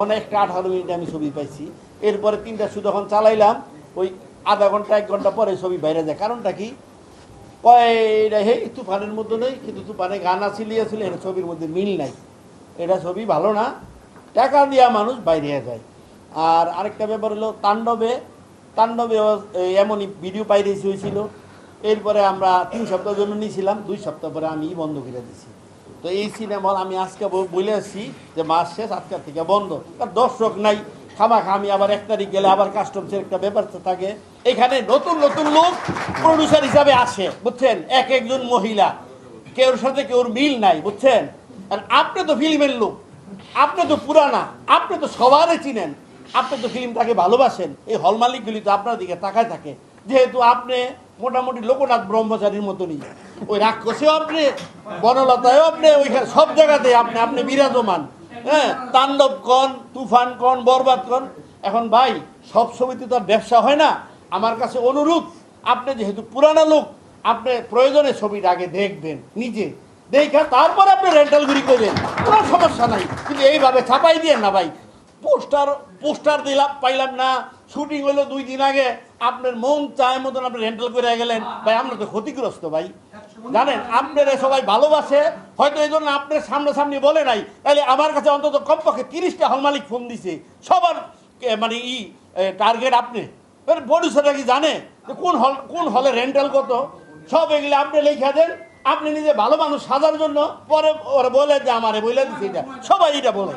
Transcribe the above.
অনেকটা 18 মিনিটে আমি ছবি পাইছি। এরপরে 3টা শো যখন চালাইলাম ওই আধা ঘন্টা 1 ঘন্টা পরে ছবি বাইরে যায়। কারণটা কি? কয় এটা হে তুফানের মধ্যে নেই, কিন্তু তুফানে গান আসিলিয়েছিল, এটা ছবির মধ্যে মিল নাই, এটা ছবি ভালো না, টাকা দিয়া মানুষ বাইরে যায়। আর আরেকটা ব্যাপার হলো তাণ্ডবে, তাণ্ডবেও এমনই ভিডিও পাইরেছি হয়েছিল। এরপরে আমরা 3 সপ্তাহের জন্য নিয়েছিলাম, 2 সপ্তাহ পরে আমি বন্ধ করে দিছি। তো এই সিনেমা আমি আজকে বলে আসছি যে মাস শেষ, আজকের থেকে বন্ধ। আর দর্শক নাই, খামাখা আমি আবার 1 তারিখ গেলে আবার কাস্টমসের একটা ব্যাপার তো থাকে। এখানে নতুন নতুন লোক প্রডিউসার হিসাবে আসে, বুঝছেন, এক একজন মহিলা, কেউর সাথে কেউর মিল নাই, বুঝছেন। আর আপনি তো ফিল্মের লোক, আপনি তো পুরানা, আপনি তো সবারই চিনেন, আপনি তো ফিল্মটাকে ভালোবাসেন। এই হল মালিকগুলি তো আপনার দিকে তাকায় থাকে, যেহেতু আপনি মোটামুটি লোকনাথ ব্রহ্মচারীর মতনই, ওই রাক্ষসেও আপনি, বনলতায়ও আপনি, ওইখানে সব জায়গাতে আপনি আপনি বিরাজমান। হ্যাঁ, তাণ্ডব কন, তুফান কন, বরবাদ কন। এখন ভাই, সব ছবিতে তো আর ব্যবসা হয় না। আমার কাছে অনুরোধ, আপনি যেহেতু পুরানা লোক, আপনি প্রয়োজনে ছবিটা আগে দেখবেন, নিজে দেখা তারপর আপনি রেন্টাল ঘুরি করবেন, কোনো সমস্যা নাই। কিন্তু এইভাবে ছাপাই দিয়ে না ভাই। পোস্টার পোস্টার দিলাম, পাইলাম না, শুটিং হলো 2 দিন আগে, আপনার মন চায় মতন আপনি রেন্টাল করে গেলেন, ভাই আমরা তো ক্ষতিগ্রস্ত ভাই। জানেন, আপনারা সবাই ভালোবাসে, হয়তো এই জন্য আপনার সামনাসামনি বলে নাই, তাহলে আমার কাছে অন্তত কমপক্ষে 30টা হল মালিক ফোন দিছে, সবার মানে টার্গেট আপনি। প্রডিউসাররা কি জানে যে কোন হলে রেন্টাল কত? সব এগুলো আপনি লেখা দেন, আপনি নিজে ভালো মানুষ সাজার জন্য, পরে ওরা বলে যে আমারে বলে দিচ্ছে, এটা সবাই এটা বলে।